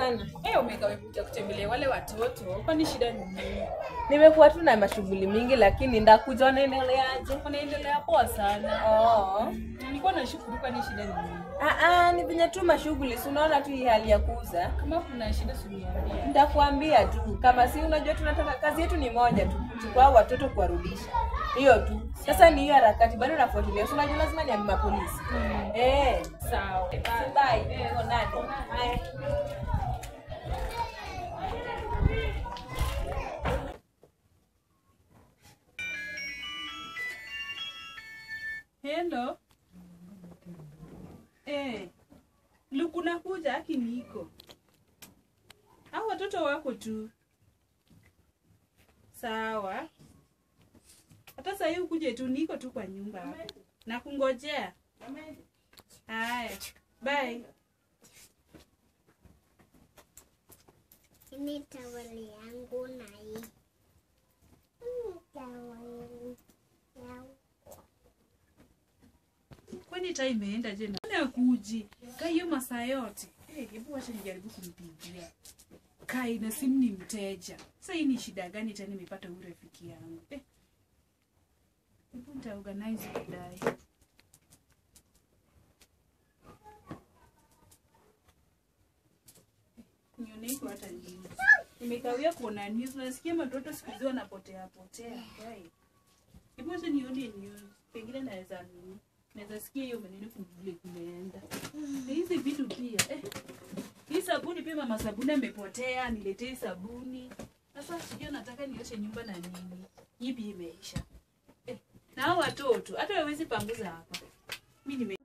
sana. Umekuja kutembelea wale watoto. Kwani shida ni nini? Nimekuwa tu na mashughuli mingi lakini ndakuja unaendeleaje? Unaendelea poa sana. Nilikuwa nashukuru kwani shida ni nini? Ni venye tu mashughuli, si unaona tu hii hali ya kuuza. Kama kuna shida usiniambie. Nitakwambia tu. Kama si unajua tunataka kazi yetu ni moja tu, kuchukua watoto kuwarudisha. Hiyo tu. Sasa ni hiyo harakati bado nafuatilia. Si unajua lazima niambie polisi. Sawa. Bye. Onani. Hello. Luku nakuja haki niko. Hao watoto wako tu. Sawa. Hata sasa hivi ukuje tu niko tu kwa nyumba hapa. Nakungojea. Haya. Bye. Ini tawali yangu na hii. Tawali yangu. Kwani time imeenda je na? Nakuji. Kayo masaa yote. Hebu acha nijaribu kumpigia. Kai na simu ni mteja. Sasa hii ni shida gani tena nimepata ule rafiki yangu? Hebu nita organize baadaye. Nioneko hata nini. Nimekawia kuona news, nasikia watoto siku hizi wanapotea. Kai. Hebu acha nione news. Pengine naweza sikia hiyo maneno kuvule kumeenda. Hizi vitu pia. Hii sabuni pia mama sabuni amepotea, niletee sabuni. Sasa sijui nataka nioshe nyumba na nini. Hivi imeisha. Na hao watoto hata hawezi panguza hapa. Mimi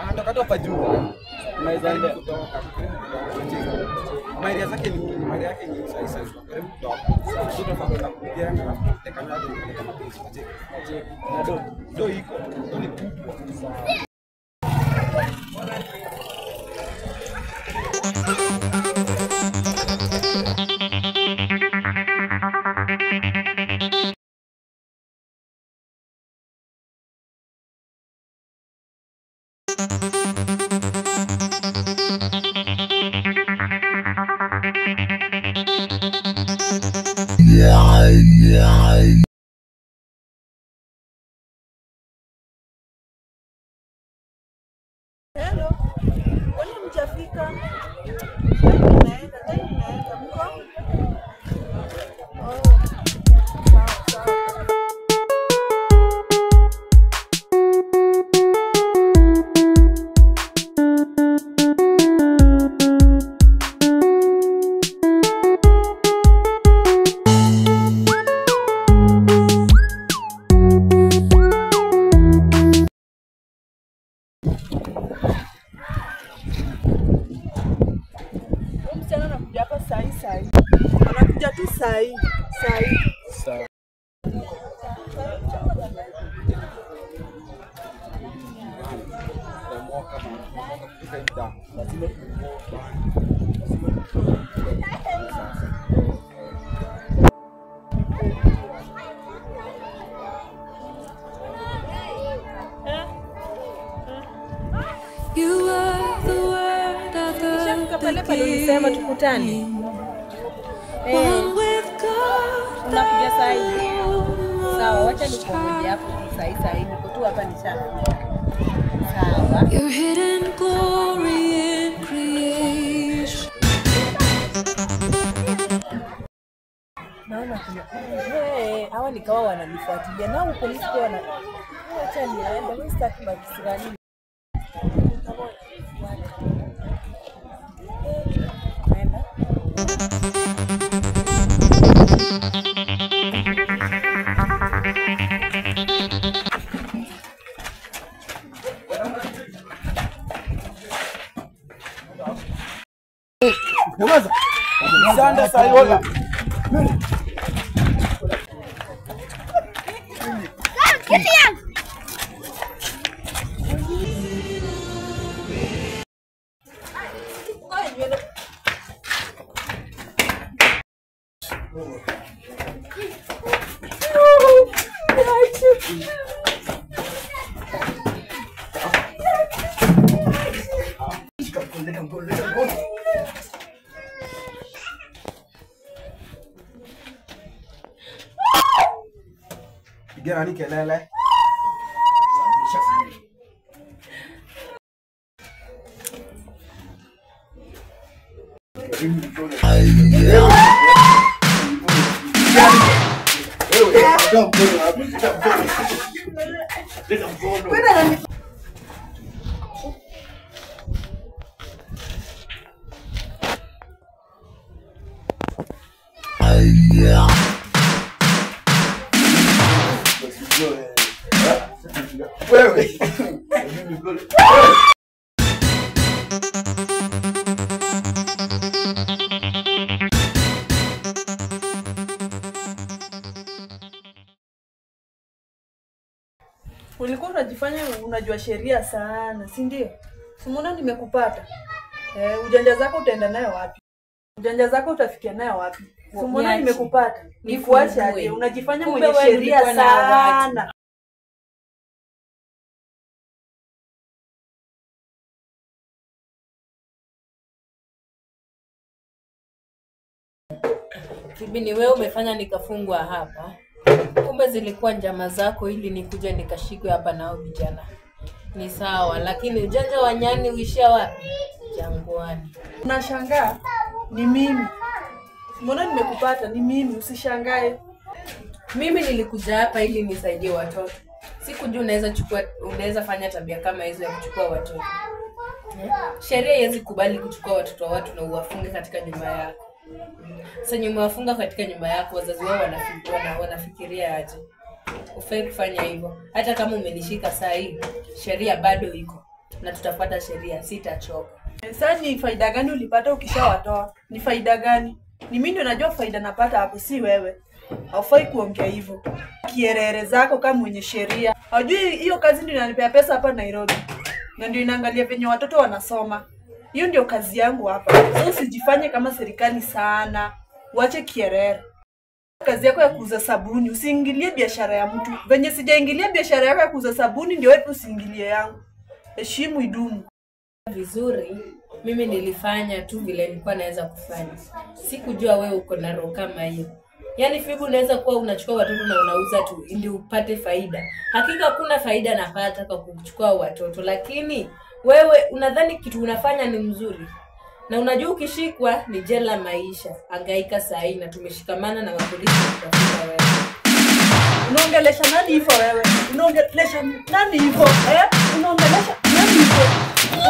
anatoka hapa juu. Unaweza enda kutoka. Maria zake ni Maria yake ni sasa karibu kutoka. Sio kwa kupiga na tekanado kama pesa. Na do iko. Do ni kubwa. Hello. Kwani mjafika? Naenda mko? Msichana anakuja hapa sai. Anakuja tu sai. Sawa. You are the word of the Pale ulisema tukutane. Unakuja sai. Sawa, wacha nikuongee hapo sai. Niko tu hapa nishafika. Sawa. Your hidden glory in creation. Naona kuna hawa nikawa wananifuatilia. Nao polisi kwa Acha niende, mimi sitaki mabisirani. Naenda. Nyamaza. Sanda Sayola. Piga nani kelele? Ulikuwa unajifanya unajua sheria sana, si ndio? Simona nimekupata. Ujanja zako utaenda nayo wapi? Ujanja zako utafikia nayo wapi? Simona nimekupata. Nikuache aje? Unajifanya mwenye sheria sana. Bibi, ni wewe umefanya nikafungwa hapa. Kumbe zilikuwa njama zako ili nikuja nikashikwe hapa nao vijana. Ni sawa, lakini ujanja wa nyani uishia wapi? Jangwani. Unashangaa? Ni mimi. Mbona nimekupata? Ni mimi, usishangae. Mimi nilikuja hapa ili nisaidie watoto. Sikujua unaweza fanya tabia kama hizo ya kuchukua watoto. Sheria haiwezi kubali kuchukua watoto wa watu na uwafunge katika nyumba yako. Sasa nyumba wafunga katika nyumba yako, wazazi wao wanafikiria aje? Ufai kufanya hivyo. Hata kama umenishika saa hii, sheria bado iko. Na tutafuata sheria, sitachoka. Sasa ni faida gani ulipata ukishawatoa? Ni faida gani? Ni mimi ndio najua faida napata hapo, si wewe. Haufai kuongea hivyo. Kierere zako kama mwenye sheria. Hujui hiyo kazi ndio inanipea pesa hapa Nairobi. Na ndio inaangalia venye watoto wanasoma. Hiyo ndio kazi yangu hapa. Sasa usijifanye kama serikali sana. Uache kierere. Kazi yako ya kuuza sabuni, usiingilie biashara ya mtu. Venye sijaingilia biashara yako ya kuuza sabuni ndio wewe usiingilie yangu. Heshimu idumu. Vizuri, mimi nilifanya tu vile nilikuwa naweza kufanya. Sikujua wewe uko na roho kama hiyo. Yaani Fibu unaweza kuwa unachukua watoto na unauza tu ili upate faida. Hakika kuna faida napata kwa kuchukua watoto, lakini wewe unadhani kitu unafanya ni mzuri. Na unajua ukishikwa ni jela maisha. Hangaika saa hii na tumeshikamana na wapolisi kutafuta wewe. Unaongelesha nani hivyo wewe? Unaongelesha nani hivyo? Unaongelesha nani hivyo?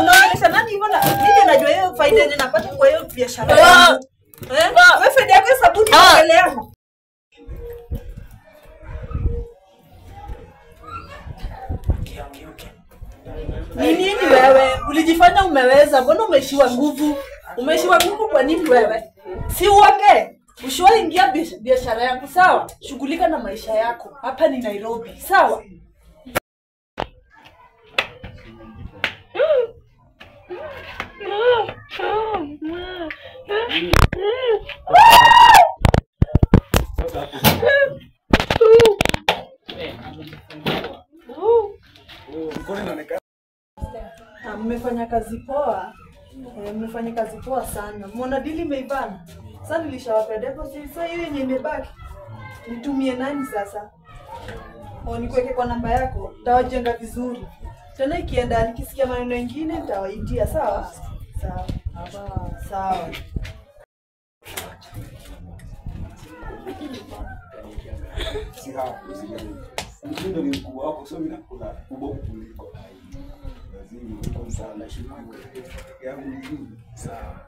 Unaongelesha nani hivyo na mimi najua hiyo faida yenye napata kwa hiyo biashara yangu. Wewe faida yako sabuni unaongelea. Ni nini wewe? Ulijifanya umeweza, mbona umeishiwa nguvu? Umeishiwa nguvu kwa nini wewe? Si uoge. Ushiwa ingia biashara yangu, sawa? Shughulika na maisha yako. Hapa ni Nairobi, sawa? Mmefanya kazi poa. Mmefanya kazi poa sana. Muona dili imeibana. Sasa nilishawapea deposit, sasa hiyo yenye imebaki nitumie nani sasa? Nikuweke kwa namba yako, nitawajenga vizuri. Tena ikienda nikisikia maneno mengine nitawaitia, sawa? Sawa. Sawa. Mtindo ni mkuu wako, so mimi nakula kubwa kuliko. Lazima uko sana shukuru. Yangu ni sawa.